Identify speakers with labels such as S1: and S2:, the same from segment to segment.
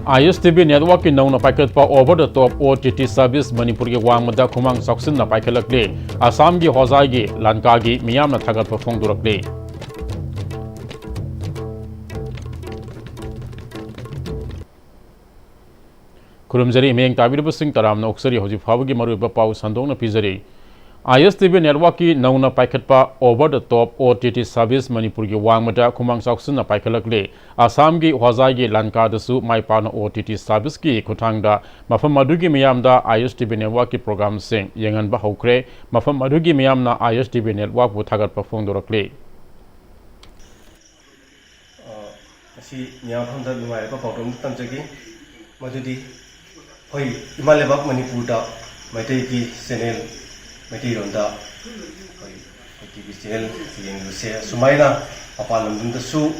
S1: Istv network ki nauna packet pa over the top OTT service Manipuri ki wang mada khumang saksin na paikhalakle Assam gi hozai gi lanka gi miyam na thagat pa phongdurakle Kurumjari meng tabirba sing taram na oksari hoji phawgi maru ba pau sandong na pizari Istv network ki nauna packet pa over the top OTT service Manipur ki wang mada khumang saksin na paikhalakle Assam gi hozai gi lanka dasu mai pa na OTT service ki khutang da mafam madu gi miyam da Istv network ki program sing yengan ba hokre mafam madu gi miyam na Istv network bu thagat pa phongdorakle
S2: asi miyam hamda lumai ba pawdom tamjagi madudi hoi imalebak Manipur da maitai ki channel maitai ronda hoi TV channel yengluse sumaina apalam dum da su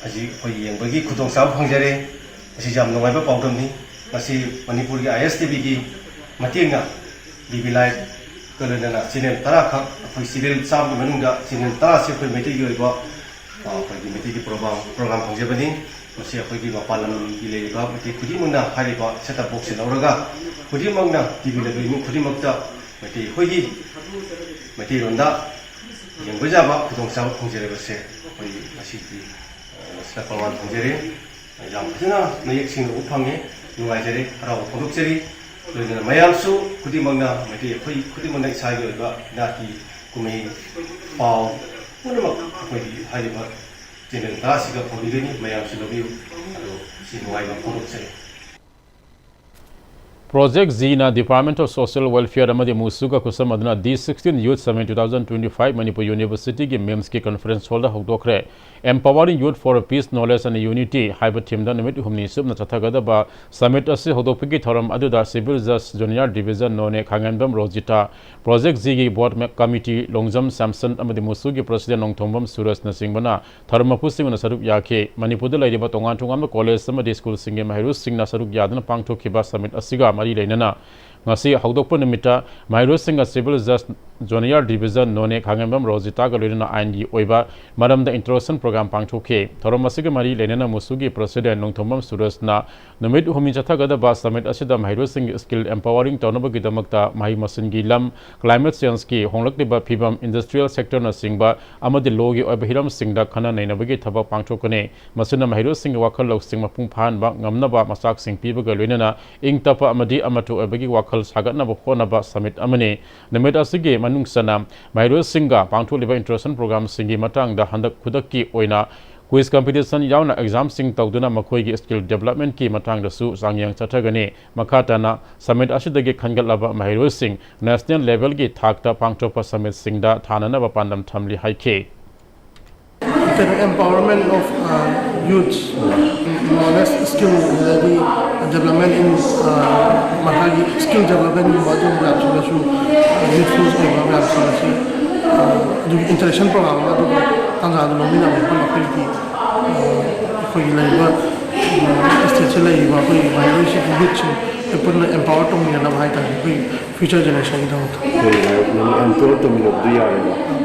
S2: aji hoi yengbagi khudong sam phangjare asi jam nongai ba pawdom ni asi Manipur gi Istv gi matinga DB live kolena channel tara khak hoi serial sam manungda channel tara se hoi maitai gi ba hoi maitai gi program phangjabani masi akhoi mapalam ile ba mati khudi muna hari ba setup box lauraga khudi magna TV level mu khudi magta mati hoi mati ronda yang bajaba khudong sa khongjere base hoi masi ki setup khongjere jam thina mayek sing uphange nuai jere hara khuduk jeri loina mayamsu khudi magna mati hoi khudi muna sai ge ba na ki kumei pau muna hoi hari ba channel ta siga phonigani mayam silobiu ado sinwai ba khuruk
S1: Project Zina Department of Social Welfare amadi musuga kusam aduna D16 Youth Summit 2025 Manipur University ki MEMS ki conference hall da hokdokre Empowering Youth for Peace, Knowledge and Unity haiba team da nimit humni subna chathagada ba summit ase hodopiki thoram aduda Civil Justice Junior Division none khanganbam Rosita Project Z ki board committee Longjam Samson amadi musugi president Nongthombam Suraj Nasingbana tharmapu singna saruk yakhe Manipur da laiba tongan tongam college samadi school singe mahiru singna saruk yadana pangthokhiba summit asiga mari leinana ngasi hawdokpa nimita mahiru singa Civil Justice Junior Division none khangambam Rosita ga loina IND oiba maramda introduction program pangthokhe thoromasiga mari leinana musugi president Nongthombam Suraj na numit humi chathagada ba summit asida mahiru sing skill empowering tonobagi damakta mahi masin gi lam climate change ki honglakliba phibam industrial sector na singba amadi logi oiba hiram singda khana nainabagi thabak pangthokane masina mahiru sing wakhal lok sing mapung phan ba ngamna ba masak sing pibaga loinana ingtapa amadi amatu oibagi wakhal sagatna ba khona ba summit amane numit asige manung sana mahiru singa pangtholiba introduction program singi matang da handak khudakki oina quiz competition yauna exam sing tawduna makhoi gi skill development ki matang da su sangyang chathagane makata na summit asidagi khangalaba mahiru sing national level gi thakta pangthopa summit singda thanana ba pandam thamli haike
S3: the empowerment of youths knowledge skill development in mahagi skill development in modern application youthful application the interaction program adu tanga do mina ba ko ki ko ilaiba stage laiba ko mahiru shi youth pun empower to mina na bhai ta ko future generation da
S4: empower to mina diya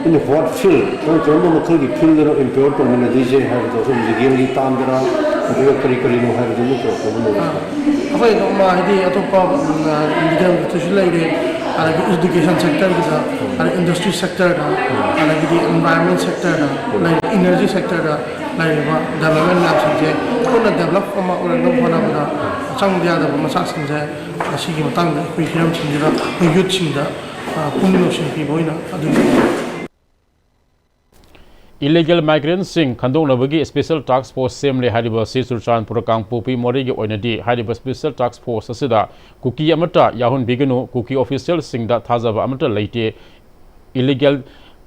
S4: in what field to no ko ki field ro empower to mina dije have to so jigeli tamdara ko kari no have to ko no
S3: apoi no ma hidi atopa indian to shilai de education sector da industry sector da the environment sector da like energy sector da like development lab subject ko na develop ko ma or no bana bana chang dia da ma sa sing je asi gi matang ko hiram sing da ko youth sing da pungno sing pi boina adu
S1: Illegal migrants sing khandong nabagi special task force semle hariba Sisur Purakang Pupi Morigi oinadi hariba special task force asida kuki amata yahun biganu kuki official sing da thazaba amata leite illegal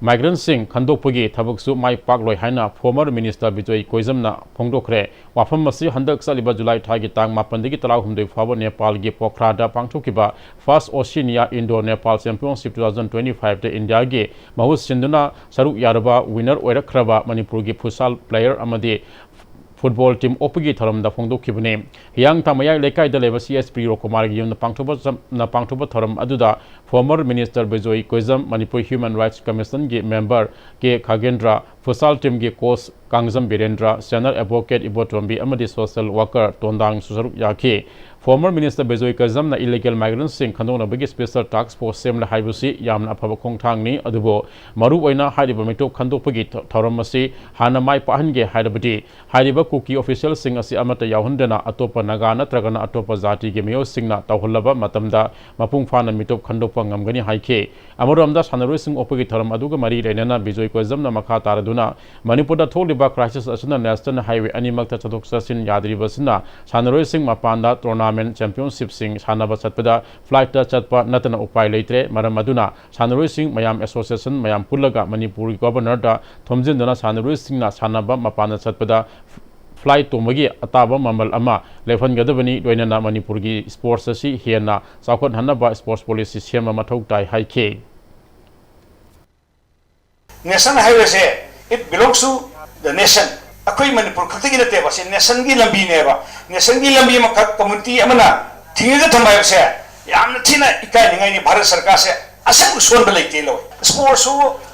S1: migrants sing khandokpagi thabaksu mai pakloi haina former minister Bijoi Koizamna phongdokre wafam masi handak saliba July thagi tang mapandagi talau humdoi fawa Nepal gi Pokhrada pangthokiba first Oceania Indo Nepal Championship 2025 de India gi mahus sinduna saruk yaraba winner oirakraba Manipur gi futsal player amadi football team opagi tharam da phongdokibne yang tamaya lekai da leba CSP Rokumar gi yum na pangthoba tharam aduda former minister Bijoi Koizam Manipur Human Rights Commission gi member ke Khagendra futsal team gi coach Kangjam Birendra, Senior Advocate Ibotombi amadi Social Worker Tondang Susaruk Yaki. Former Minister Bejoy Kazam na illegal migrants sing khandong bagi special task force sem la haibusi yamna afaba khongthang ni adubo maru oina haiba mitop khandopagi thoramasi hana mai pahange haidabati haiba kuki official sing asi amata yahundana atopa naga natragana atopa jati ge meo singna tawhullaba matamda mapung phana mitop khandopa ngamgani haike amoramda sanaroi sing opagi thoram aduga mari renana Bejoy Kazam na makha taraduna Manipurda tholiba crisis asuna national highway animakta chadok sasin yadribasina sanaroi sing mapanda Championship sing Sanaba Satpada flight chatpa natana upai leitre maram aduna Sanaroi sing Mayam Association Mayam Pulaga Manipuri Governor da Thomjin dana Sanaroi sing na Sanaba Mapana Satpada flight to magi ataba mamal ama lefan gadabani doinana Manipuri sports asi hiana sakon hanaba sports policy sema mathau tai haike
S5: National highway say it belongs to the nation. Akoi Manipur khakti na te ba se nation gi lambi ne ba nation gi lambi ma community amana thinga thamai se yamna thina ikai ningai ni Bharat Sarkar se asam son ba leite lo sports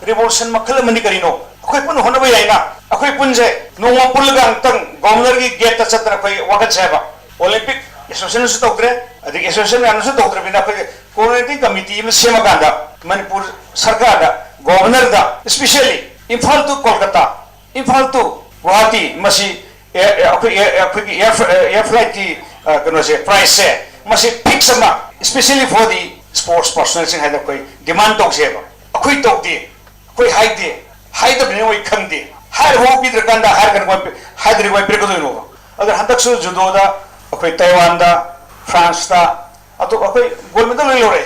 S5: revolution makhala mani karino akoi pun hona ba yaina akoi pun je no ma pulga tang governor gi gate ta chatra koi wagat se ba Olympic association su tokre adik association anu su tokre bina koi coordinating committee me sema ganda Manipur Sarkar da governor da especially Imphal to Kolkata Imphal to Guwahati masi air flight ki kano se price se masi fix sama especially for the sports personnel sing haida koi demand tok se ba akoi tok di koi hide bne oi khang di har ho bi drakanda har kan koi haidri koi break do no agar handak su judo da akoi Taiwan da France da ato akoi gold medal lore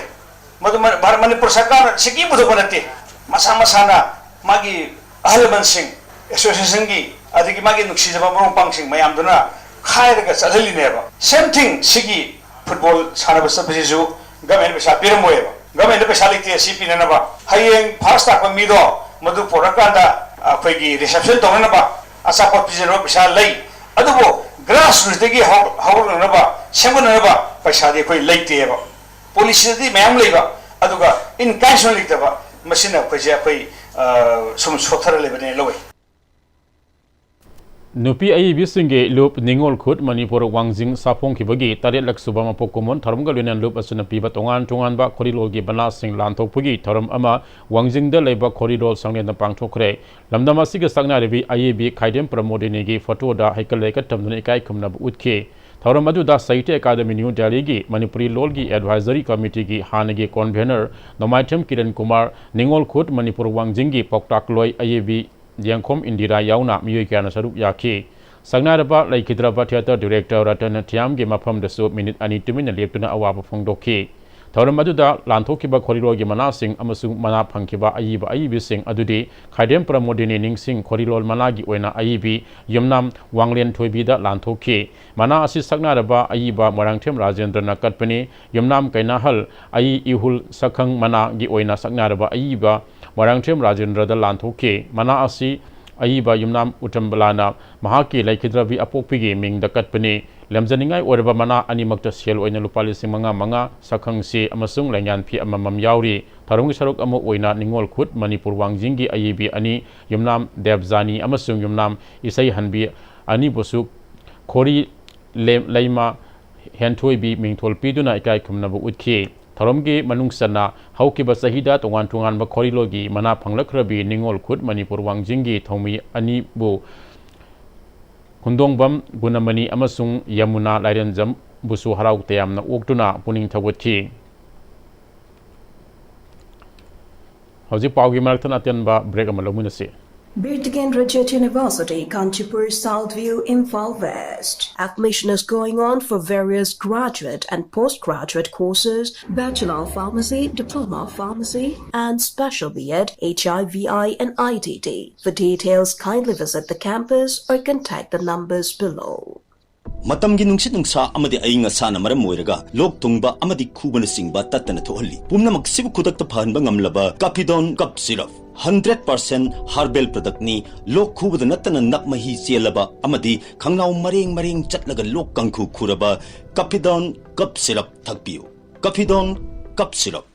S5: madu Manipur Sarkar siki budo banate masa na magi ahleman sing association gi adigi magi nuksi jaba morong pangsing mayam duna khairaga chadali neba same thing sigi football sana basa bisu gamen besa pirmoeba gamen besa likte cp na ba hayeng first ta mi do madu porakanda akhoi gi reception to na ba asa pot pijero besa lei adubo grassroots degi haur na ba semgon na ba paisa de koi leite ba police di mayam leiba aduga in cancel likte ba machine ko je koi sum sothara lebane loi
S1: Nupi ai bisinge loop ningol khut Manipur wangjing sapong kibagi taret lak subama pokomon tharumgal winan loop asuna piba tongan ba koridor gi bana sing lanthok pugi tharum ama wangjing da leba koridor sangne na pangthokre lamdama siga sagna rebi IAB khaidem pramodini gi photo da haikal leka tamdun ikai khumna utke tharum adu da Sahitya Academy New Delhi gi Manipuri lol gi advisory committee gi hanagi convener Nomaitem Kiran Kumar ningol khut Manipur wangjing gi poktak loi IAB Yangkom Indira Yauna Miyoi Kana Sarup Yaki Sagnaraba Laikidraba Theatre Director Ratan Tiam Gi Mafam Desu Minute Ani Tumin Leptuna Awaba Fongdoki Tauramadu Lantokiba Corridor Gimana Sing Amasung Mana Pankiba Ayiba Ayibi Sing Adudi Kaidem Pramodini Ning Sing Corridor Managi Wena Ayibi Yumnam Wanglian Toibida Lantoki Mana Assis Sagnaraba Ayiba Marangtem Rajendra Nakatpani Yumnam Kainahal Ayi Ihul Sakang Mana Gi Wena Sagnaraba Ayiba Marangtem Rajendra da Lantoki Mana Asi Ayiba Yumnam Utambalana Mahaki Laikidrabi Apopigi Ming da Katpani Lemzaningai Orba Mana Animakta Siel Oina Lupali Manga Sakang Si Amasung Lanyan Pi Amam Yauri Tarungi Saruk Amo Oina Ningol Kut Manipur Wangjingi Ayibi Ani Yumnam Devzani Amasung Yumnam Isai Hanbi Ani Bosuk Kori Laima Hentoibi Mingtol Piduna Ikai Kumnabu Utki Taromgi Manungsana Haukiba Sahida Tungan Ba Korilogi Mana Panglakrabi Ningol Kut Manipur Wangjingi Thomi Ani Bu Kundongbam Gunamani Amasung Yamuna Lairanjam Busu Harau Tayamna Uktuna Puning Tawati Hauji Paugi Marathan Atyanba Break Amalamunasi
S6: Birtigan Rajat University, Kanchipur, Southview, Imphal West. Admission is going on for various graduate and postgraduate courses, Bachelor of Pharmacy, Diploma of Pharmacy, and Special B.Ed, HIVI and ITT. For details, kindly visit the campus or contact the numbers below.
S7: Matamgi nungsit nungsa amadi ayinga sana maram moiraga lok tungba amadi kubana singba tatana thohali pumna maksibu kudakta phanba ngamlaba Capidon cup syrup 100% herbal product ni lok khubada natana nakmahi chelaba amadi khangnau mareng chatlaga lok kangkhu khuraba Capidon cup syrup thakpiu Capidon cup syrup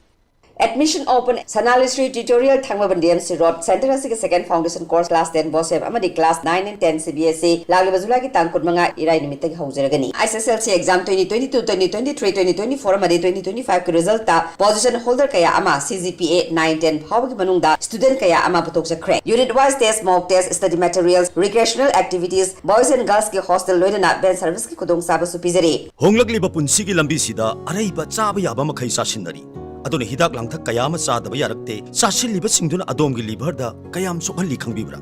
S8: Admission open Sanalisri tutorial Thangmaban DMC Road Center asig second foundation course class 10 bosem amadi class 9 and 10 CBSE lagli bazula ki tangkut manga irai nimitag haujaragani SSLC exam 2022 2023 2024 amadi 2025 ki result ta position holder kaya ama CGPA 9 10 phawgi manungda student kaya ama putok jakre unit wise test mock test study materials recreational activities boys and girls ki hostel loina ben service ki kudong saba su pizari
S7: honglakliba punsigi lambi sida araiba chaba yaba makhai sasinari aduna hidak langthak kayama sadaba yarakte sasilliba singduna adomgi liver da kayam sokhalli khangbibra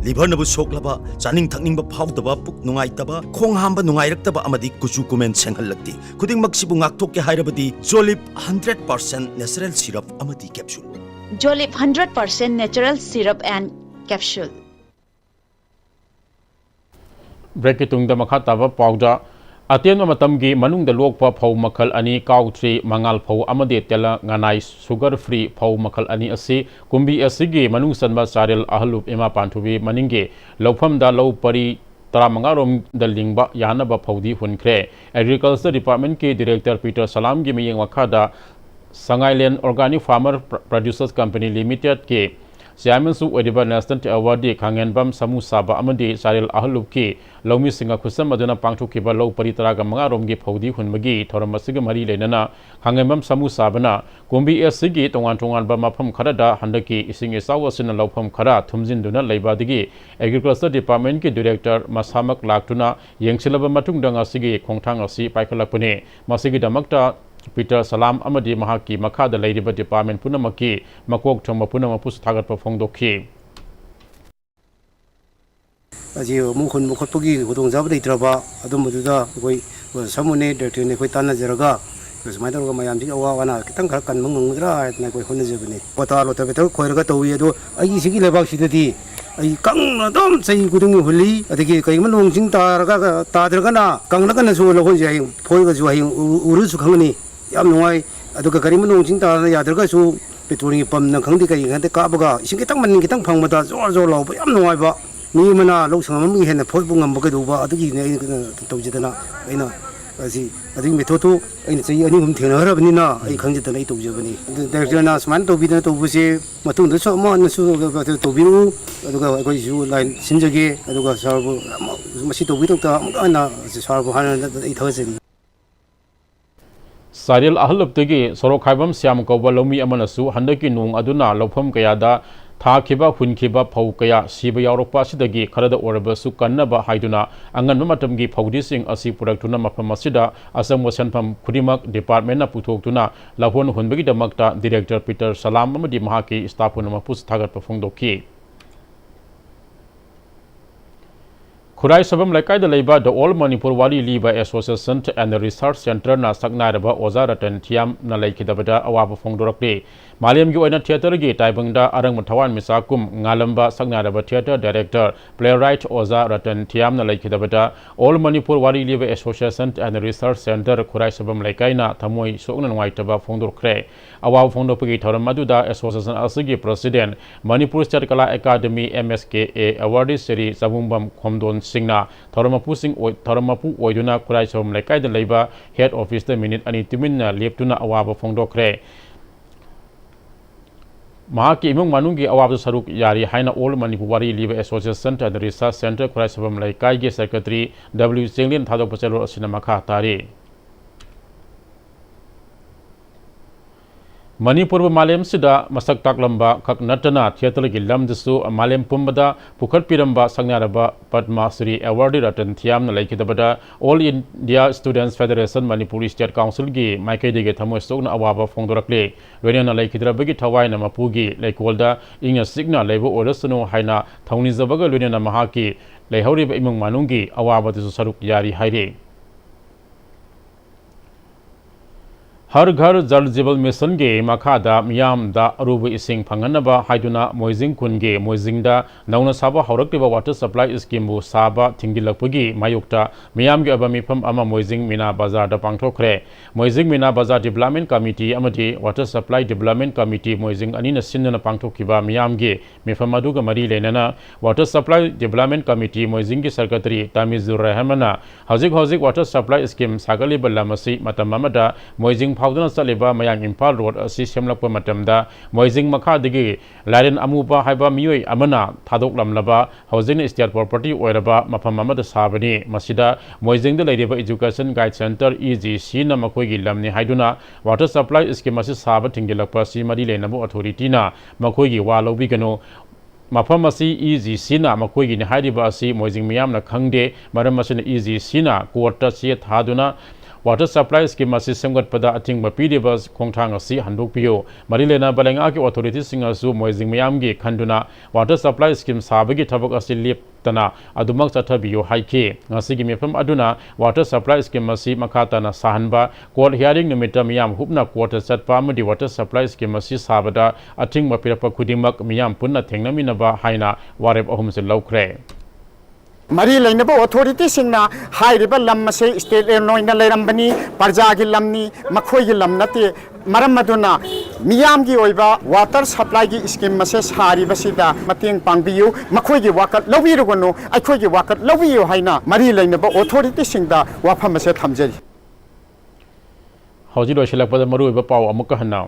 S7: liver nabu soklaba chaning thakningba phawdaba puk nungaitaba khong hamba nungairaktaba amadi kuchu kumen senghallakti khuding maksibu ngakthok ke hairabadi jolip 100% natural syrup amadi capsule
S9: jolip 100% natural syrup and capsule
S1: break itung da makha taba powder Aten matamgi manungda lokpa phau makhal ani kautri mangal phau amade tela nganai sugar free phau makhal ani asi kumbi asigi manung sanba sarel ahlup ema panthubi maninge lawpham da law pari taramangarom da lingba yana ba phaudi hunkhre agriculture department ke director Peter Salam gi miyeng wakhada Sangailen Organic Farmer Producers Company Limited ke Chairman su Ediba National Award Kangenbam Samu Saba Amadi Saril Ahlup ki Lomi Singa Kusam Aduna Pangtu Kiba Law Paritaraga Mangarom gi Phaudi Hunmagi Thoramasiga Mari Lenana Kangenbam Samu Sabana Kumbi Sigi Tongan ba Mafam Kharada Handaki Ising Isawasin Lawpham Khara Thumjinduna Laibadigi Agriculture Department ki Director Masamak Laktuna Yengsilaba Matung Danga Sigi Khongthang Asi Paikalakpune Masigi Damakta Peter Salam amadi mahaki makhada leiriba department punamaki makok thongma punama pus thagat pa phongdokhi
S10: aji mukhun mukhotpagi gudong jab deitraba adum buda koi samune director ne koi tana jaraga mai dor ga mayam ji awa wana kitang khar kan mangudra na koi hone jabni pata lo ta beto khoirga towi ado ai sigi lebak sidadi ai kang na dom sei gudung huli adigi kai manong jing taraga tadraga na kang na kan su lo hon jai phoi ga ju hai uru su khangni yam nuai aduga gari manong jing ta yadraga su petrolin pam na khangdi kai ngate ka baga ising kitang man kitang phangmada jor jor law ba yam nuai ba mi mana lo sang mi hena phoi bu ngam ba ba adugi ne tawjidana aina asi ading methodu aina chei ani hum thena harabni na ai khangjidana ai tawjabani director na sman to bidana to buse matung da so ma na su to biru aduga koi su line sinjage aduga sarbu masi to biru ta ana sarbu hana ai thawjani
S1: Saril Ahlup tegi Sorokhaibam Siam Kawba Lomi Amanasu Handaki Nung Aduna Lawpham Kayada Thakhiba Hunkhiba Phau Kaya Siba Yaurokpa Sidagi Kharada Oraba Su Kannaba Haiduna Angan Matamgi Phaudi Sing Asi Puraktuna Mafam Asida Asam Wasanpham Khudimak Department na Puthoktuna Lahon Hunbagi Damakta Director Peter Salam amadi mahaki staff hunama pus thagat pa phongdokhi Khurai Sabam Laikai the Labor, the All Manipur Wali Liba Association and the Research Center na Sagnaraba Ozaratan Tiam na Laikidabada Awapa Fongdorakde. Maliam Guana Theatre Gate, Taibanga Arang Matawan Misakum, Ngalamba Sagnaraba Theatre Director, Playwright Ozaratan Tiam na Laikidabada, All Manipur Wali Liba Association and the Research Center, Khurai Sabam Laikaina, Tamoi Sognan Waitaba Fongdokre. Awa Fongdopagi Toramaduda Association Asigi President, Manipur State Kala Academy MSKA Awardee Seri Sabumbam Khomdon Singna Tharamapu Oiduna Khurai Sabam Laikai the Labor Head Office the Minute Ani Timinna Leptuna Awaba Fongdokre. Mahaki Imung Manungi Awab Saruk Yari Haina All Manipur Wali Liba Association and the Research Center Khurai Sabam Laikai Secretary W. Singlin Thadopaselo Sinamaka Tari. Manipur Malem Sida Masak Taklamba Kak Natana Theatre Gilam Disu Malem Pumbada Pukar Piramba Sagnaraba Padma Sri Awardee Ratan Thiam Laikidabada All India Students Federation Manipuri State Council Gi Maike Dige Thamostogna Awaba Fongdorakle Loriana Laikidrabagi Tawai Namapugi Laikwalda Inga Signa Lebo Orasano Haina Thawnizabaga Loriana Mahaki Laihoriba Imung Manungi Awaba Disu Saruk Yari Haire Har Ghar Jal Jibal Mission ge Makhada Miyam da Aruba Ising Phanganaba Haiduna Moizing Kunge Moizing da Nauna Saba Hauraktiba Water Supply Scheme bu Saba Thingilakpagi Mayukta Miyam ge Abamifam Ama Moizing Mina Bazar da Pangthokre Moizing Mina Bazar Development Committee amati Water Supply Development Committee Moizing Anina Sinna Pangthokiba Miyam ge Mifamadu ga Mari Lenana Water Supply Development Committee Moizing ge Secretary Tamizur Rahmana Hazik Water Supply Scheme Sagali Balamasi Matamamada Moizing फाउदना चलेबा मयांग Imphal road असि सेमलकपा मतमदा मोइजिंग मखादगी Lauren अमुबा हाइबा मियोय अमना थादोकलमलबा housing estate property ओइरबा मफम अमदा साबनी मसिदा मोइजिंग द लेरिबा एजुकेशन गाइड सेंटर EGC ना मखोइगी लमनि हाइदुना वाटर सप्लाई स्कीम असि साबा थिंगिलकपा सि मरि लेनबो अथॉरिटी ना मखोइगी वा लौबिगनो मफम असी EGC ना मखोइगी ने हाइरिबा असि मोइजिंग मियामना खंगदे मरम असिन EGC ना कोर्ट से थादुना वाटर सप्लाई स्कीम असी सेमगतपदा अथिंग पीरिबा खोंथांग असी हंदोकपियो मरि लेना बलेंगा की अथॉरिटी सिंगसु मोइजिंग मियामगी खंडुना वाटर सप्लाई स्कीम साबगी थबक असी लेपतना अदुमक चथबियो हाइके ngasi मेफम अदुना वाटर सप्लाई स्कीम असी मखातना साहनबा कोर्ट हियरिंग निमित्त मियाम हुपना कोर्ट चटपा अमदि वाटर सप्लाई स्कीम असी साबदा अथिंग पिरप खुदिमक मियाम पुन्ना थेंगनमिनबा हाइना वारेप अहुमसे लौख्रे
S11: मरी लेनब अथॉरिटी सिंगना हाइरिबा लम से स्टेट नोइना लेरंबनी प्रजा की लमनी मखोई की लम नते मरम मदुना मियाम की ओइबा वाटर सप्लाई की स्कीम मसे सारिबसिदा मतेंग पांगबियु मखोई की वाकत लौबिरुगनो अखोई की वाकत लौबियु हाइना मरी लेनब अथॉरिटी सिंगदा वाफम मसे थमजरी
S1: हौजी लोइसलकपदा मरुइबा पाव अमुक हन्ना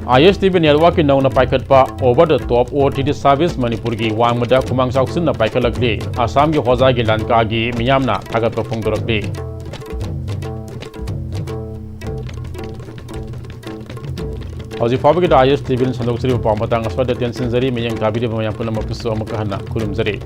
S1: ISTV नेटवर्क की नौना पाइखटपा over the top OTT service Manipur की वांगमदा खुमांग साउसिन पाइखलकली आसाम की होजा की लंका की मियामना थागत फोंदोरकली हौजी फाबगी ISTV संदोक्सरी पाव मतंग अस्पद टेंशन जरी मियंग काबिदे मयाम पुनम पुसो अमुक हन्ना खुलुमजरी